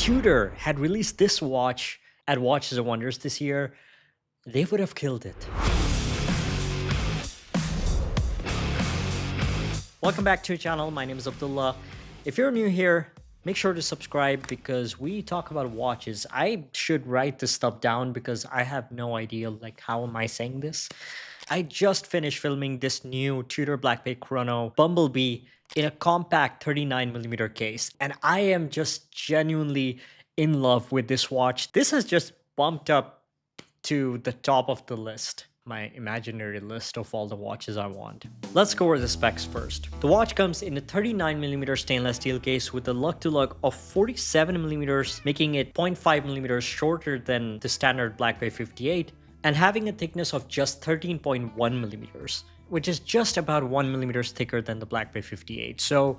Tudor had released this watch at Watches and Wonders this year, they would have killed it. Welcome back to the channel. My name is Abdullah. If you're new here, make sure to subscribe because we talk about watches. I should write this stuff down because I have no idea, like, how am I saying this? I just finished filming this new Tudor Black Bay Chrono Bumblebee in a compact 39mm case, and I am just genuinely in love with this watch. This has just bumped up to the top of the list, my imaginary list of all the watches I want. Let's go over the specs first. The watch comes in a 39mm stainless steel case with a lug-to-lug of 47mm, making it 0.5mm shorter than the standard Black Bay 58, and having a thickness of just 13.1mm, which is just about 1mm thicker than the Black Bay 58. So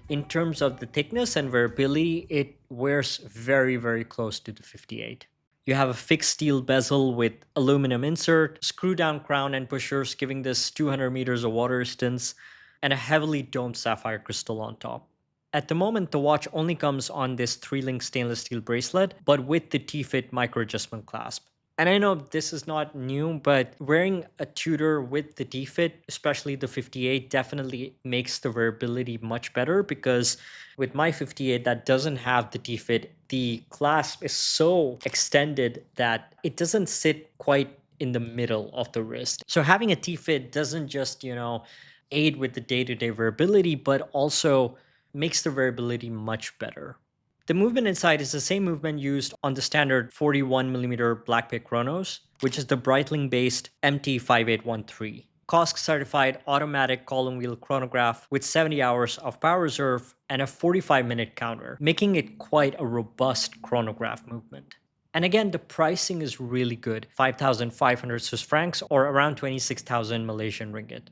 in terms of the thickness and wearability, it wears very, very close to the 58. You have a fixed steel bezel with aluminum insert, screw-down crown and pushers giving this 200 meters of water resistance, and a heavily domed sapphire crystal on top. At the moment, the watch only comes on this 3-link stainless steel bracelet, but with the T-Fit micro-adjustment clasp. And I know this is not new, but wearing a Tudor with the T-Fit, especially the 58, definitely makes the wearability much better because with my 58 that doesn't have the T-Fit, the clasp is so extended that it doesn't sit quite in the middle of the wrist. So having a T-Fit doesn't just, aid with the day-to-day wearability, but also makes the wearability much better. The movement inside is the same movement used on the standard 41mm Black Bay Chronos, which is the Breitling-based MT5813. COSC certified automatic column wheel chronograph with 70 hours of power reserve and a 45-minute counter, making it quite a robust chronograph movement. And again, the pricing is really good, 5,500 Swiss francs or around 26,000 Malaysian ringgit.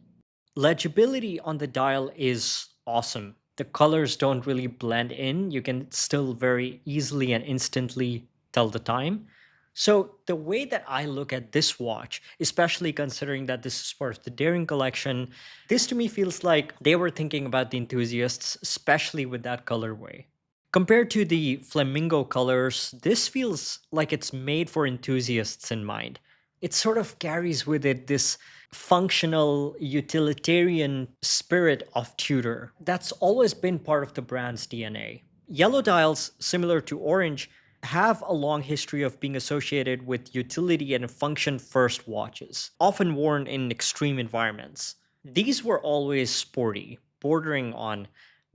Legibility on the dial is awesome. The colors don't really blend in. You can still very easily and instantly tell the time. So the way that I look at this watch, especially considering that this is part of the Daring collection, this to me feels like they were thinking about the enthusiasts, especially with that colorway. Compared to the flamingo colors, this feels like it's made for enthusiasts in mind. It sort of carries with it this functional, utilitarian spirit of Tudor that's always been part of the brand's DNA. Yellow dials, similar to orange, have a long history of being associated with utility and function-first watches, often worn in extreme environments. These were always sporty, bordering on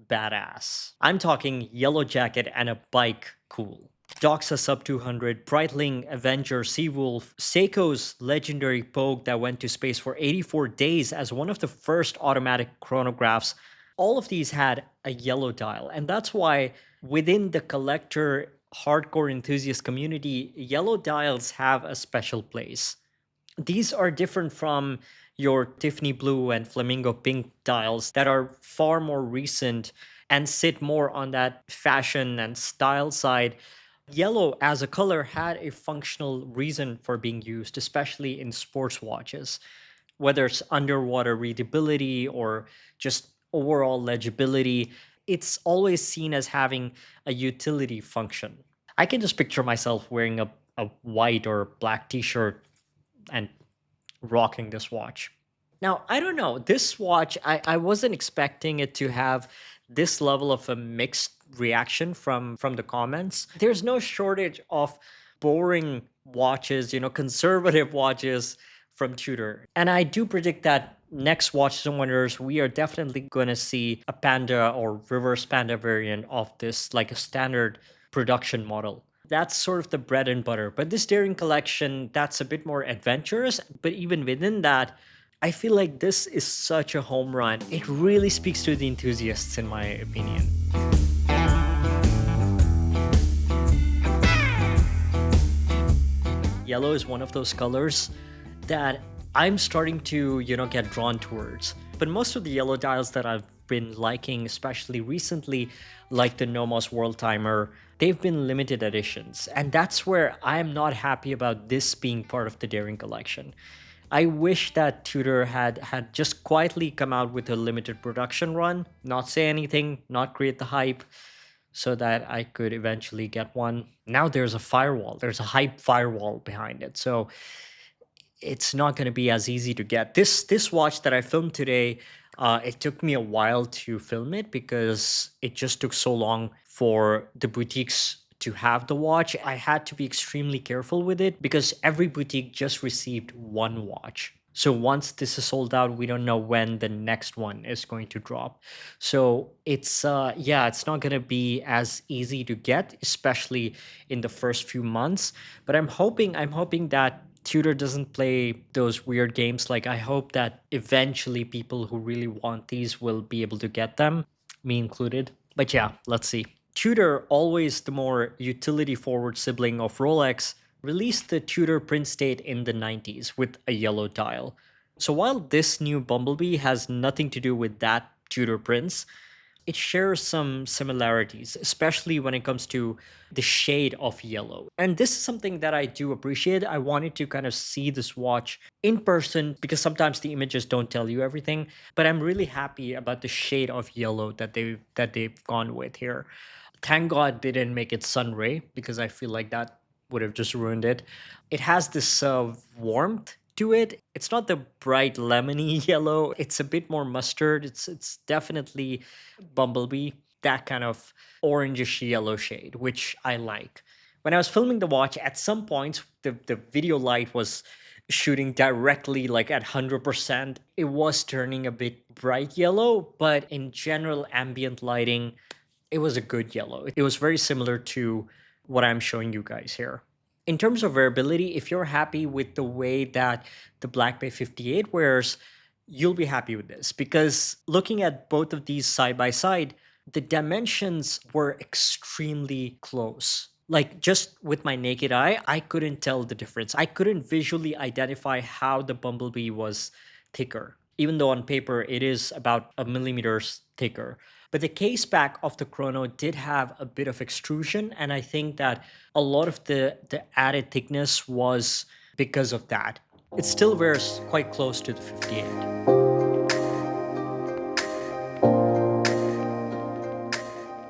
badass. I'm talking yellow jacket and a bike cool. Doxa Sub 200, Breitling Avenger Seawolf, Seiko's legendary Pogue that went to space for 84 days as one of the first automatic chronographs. All of these had a yellow dial, and that's why within the collector hardcore enthusiast community, yellow dials have a special place. These are different from your Tiffany blue and flamingo pink dials that are far more recent and sit more on that fashion and style side. Yellow as a color had a functional reason for being used, especially in sports watches, whether it's underwater readability or just overall legibility. It's always seen as having a utility function. I can just picture myself wearing a white or black t-shirt and rocking this watch. Now, I don't know, this watch, I wasn't expecting it to have this level of a mixed reaction from the comments. There's no shortage of boring watches, conservative watches from Tudor. And I do predict that next Watches and Wonders, we are definitely going to see a Panda or reverse Panda variant of this, like a standard production model. That's sort of the bread and butter. But this Daring collection, that's a bit more adventurous. But even within that, I feel like this is such a home run. It really speaks to the enthusiasts, in my opinion. Yellow is one of those colors that I'm starting to, get drawn towards. But most of the yellow dials that I've been liking, especially recently, like the Nomos World Timer, they've been limited editions. And that's where I'm not happy about this being part of the Daring collection. I wish that Tudor had just quietly come out with a limited production run, not say anything, not create the hype, so that I could eventually get one. Now there's a firewall, there's a hype firewall behind it. So it's not going to be as easy to get. This watch that I filmed today, it took me a while to film it because it just took so long for the boutiques to have the watch. I had to be extremely careful with it because every boutique just received one watch. So once this is sold out, we don't know when the next one is going to drop. So it's yeah, it's not going to be as easy to get, especially in the first few months. But I'm hoping that Tudor doesn't play those weird games. Like, I hope that eventually people who really want these will be able to get them, me included. But yeah, let's see. Tudor, always the more utility forward sibling of Rolex, released the Tudor print state in the 90s with a yellow dial. So while this new Bumblebee has nothing to do with that Tudor prints, it shares some similarities, especially when it comes to the shade of yellow. And this is something that I do appreciate. I wanted to kind of see this watch in person because sometimes the images don't tell you everything, but I'm really happy about the shade of yellow that they've gone with here. Thank God they didn't make it sunray because I feel like that would have just ruined it. It has this warmth to it. It's not the bright lemony yellow. It's a bit more mustard. It's definitely Bumblebee, that kind of orangish yellow shade, which I like. When I was filming the watch, at some points the video light was shooting directly like at 100%. It was turning a bit bright yellow, but in general ambient lighting, it was a good yellow. It was very similar to what I'm showing you guys here. In terms of wearability, if you're happy with the way that the Black Bay 58 wears, you'll be happy with this because looking at both of these side by side, the dimensions were extremely close. Like, just with my naked eye, I couldn't tell the difference. I couldn't visually identify how the Bumblebee was thicker, even though on paper it is about a millimeter thicker. But the case back of the Chrono did have a bit of extrusion, and I think that a lot of the added thickness was because of that. It still wears quite close to the 58.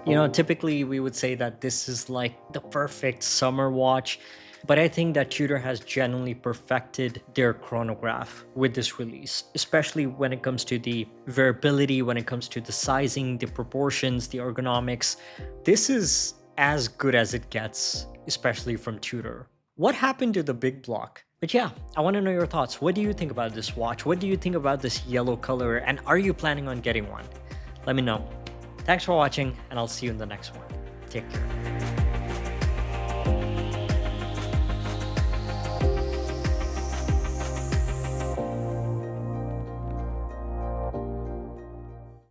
You know, typically we would say that this is like the perfect summer watch, but I think that Tudor has genuinely perfected their chronograph with this release, especially when it comes to the variability, when it comes to the sizing, the proportions, the ergonomics. This is as good as it gets, especially from Tudor. What happened to the big block? But yeah, I want to know your thoughts. What do you think about this watch? What do you think about this yellow color? And are you planning on getting one? Let me know. Thanks for watching, and I'll see you in the next one. Take care.